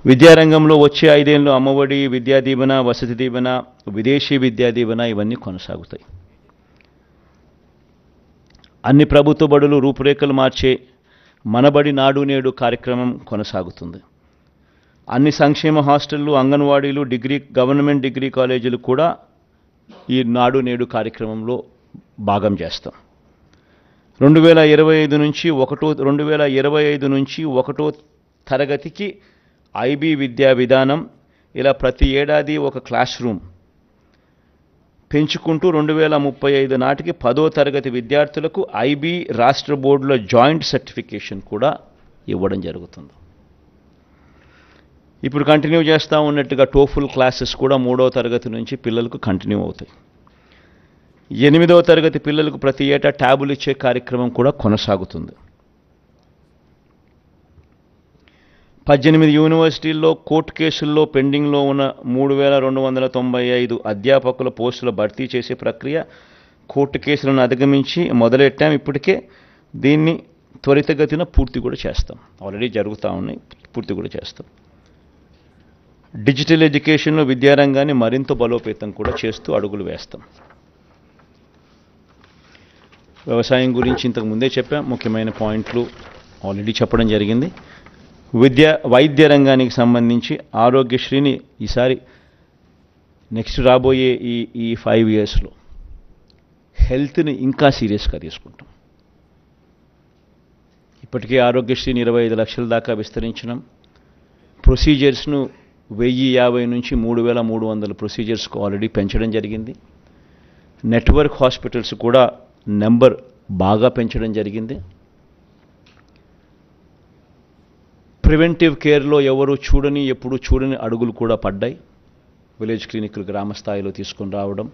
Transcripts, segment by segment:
విద్యారంగంలో వచ్చే 5 ఏళ్ళు అమ్మఒడి, విద్యా దీవెన, వసతి దీవెన, విదేశీ విద్యా దీవెన ఇవన్నీ కొనసాగుతాయి. అన్ని ప్రభుత్వ బడులు రూపురేఖలు మార్చే మనబడి నాడు నేడు కార్యక్రమం కొనసాగుతుంది. అన్ని సంక్షేమ హాస్టళ్లు, అంగన్వాడీలు, గవర్నమెంట్ డిగ్రీ కాలేజీలు కూడా ఈ నాడు నేడు కార్యక్రమంలో భాగం చేస్తాం. 2025 నుంచి ఒకటో తరగతికి ఐబీ విద్యా విధానం, ఇలా ప్రతి ఏడాది ఒక క్లాస్ రూమ్ పెంచుకుంటూ 2035 నాటికి 10వ తరగతి విద్యార్థులకు ఐబీ రాష్ట్ర బోర్డుల జాయింట్ సర్టిఫికేషన్ కూడా ఇవ్వడం జరుగుతుంది. ఇప్పుడు కంటిన్యూ చేస్తూ ఉన్నట్టుగా టోఫుల్ క్లాసెస్ కూడా 3వ తరగతి నుంచి పిల్లలకు కంటిన్యూ అవుతాయి. 8వ తరగతి పిల్లలకు ప్రతి ఏటా ట్యాబులు ఇచ్చే కార్యక్రమం కూడా కొనసాగుతుంది. 18 యూనివర్సిటీల్లో కోర్టు కేసుల్లో పెండింగ్లో ఉన్న 3295 అధ్యాపకుల పోస్టుల భర్తీ చేసే ప్రక్రియ కోర్టు కేసులను అధిగమించి మొదలెట్టాం. ఇప్పటికే దీన్ని త్వరితగతిన పూర్తి కూడా చేస్తాం. ఆల్రెడీ జరుగుతూ ఉన్నాయి, పూర్తి కూడా చేస్తాం. డిజిటల్ ఎడ్యుకేషన్లో విద్యారంగాన్ని మరింత బలోపేతం కూడా చేస్తూ అడుగులు వేస్తాం. వ్యవసాయం గురించి ఇంతకు ముందే చెప్పాం, ముఖ్యమైన పాయింట్లు ఆల్రెడీ చెప్పడం జరిగింది. వైద్య రంగానికి సంబంధించి ఆరోగ్యశ్రీని ఈసారి నెక్స్ట్ రాబోయే ఈ 5 ఇయర్స్లో హెల్త్ని ఇంకా సీరియస్గా తీసుకుంటాం. ఇప్పటికే ఆరోగ్యశ్రీని 25 లక్షల దాకా విస్తరించినాం. ప్రొసీజర్స్ను 1050 నుంచి 3300 ప్రొసీజర్స్కు ఆల్రెడీ పెంచడం జరిగింది. నెట్వర్క్ హాస్పిటల్స్ కూడా నెంబర్ బాగా పెంచడం జరిగింది. ప్రివెంటివ్ కేర్లో ఎప్పుడు చూడని అడుగులు కూడా పడ్డాయి. విలేజ్ క్లినిక్లు గ్రామ స్థాయిలో తీసుకొని రావడం,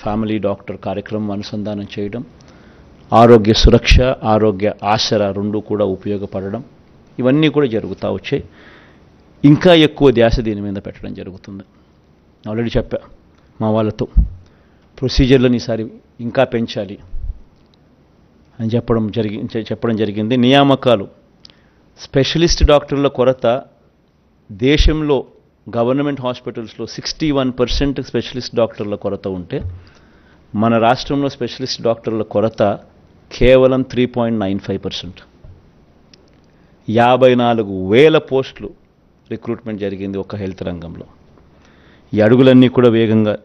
ఫ్యామిలీ డాక్టర్ కార్యక్రమం అనుసంధానం చేయడం, ఆరోగ్య సురక్ష, ఆరోగ్య ఆసరా 2 కూడా ఉపయోగపడడం, ఇవన్నీ కూడా జరుగుతూ వచ్చాయి. ఇంకా ఎక్కువ ధ్యాస దీని మీద పెట్టడం జరుగుతుంది. ఆల్రెడీ చెప్పా మా వాళ్ళతో, ప్రొసీజర్లను ఈసారి ఇంకా పెంచాలి అని చెప్పడం జరిగింది. నియామకాలు, స్పెషలిస్ట్ డాక్టర్ల కొరత దేశంలో గవర్నమెంట్ హాస్పిటల్స్లో 61% స్పెషలిస్ట్ డాక్టర్ల కొరత ఉంటే మన రాష్ట్రంలో స్పెషలిస్ట్ డాక్టర్ల కొరత కేవలం 3.95%. 54,000 పోస్టులు రిక్రూట్మెంట్ జరిగింది ఒక హెల్త్ రంగంలో. ఈ అడుగులన్నీ కూడా వేగంగా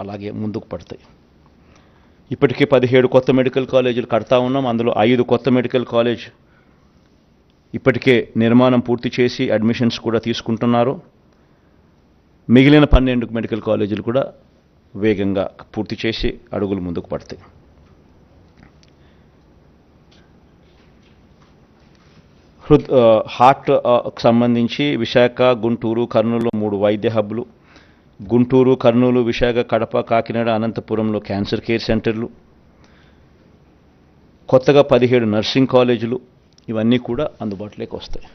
అలాగే ముందుకు పడతాయి. ఇప్పటికే 17 కొత్త మెడికల్ కాలేజీలు కడతా ఉన్నాం. అందులో 5 కొత్త మెడికల్ కాలేజ్ ఇప్పటికే నిర్మాణం పూర్తి చేసి అడ్మిషన్స్ కూడా తీసుకుంటున్నారు. మిగిలిన 12 మెడికల్ కాలేజీలు కూడా వేగంగా పూర్తి చేసి అడుగులు ముందుకు పడతాయి. హార్ట్ సంబంధించి విశాఖ, గుంటూరు, కర్నూలు 3 వైద్య హబ్లు, గుంటూరు, కర్నూలు, విశాఖ, కడప, కాకినాడ, అనంతపురంలో క్యాన్సర్ కేర్ సెంటర్లు, కొత్తగా 17 నర్సింగ్ కాలేజీలు, ఇవన్నీ కూడా అందుబాటులోకి వస్తాయి.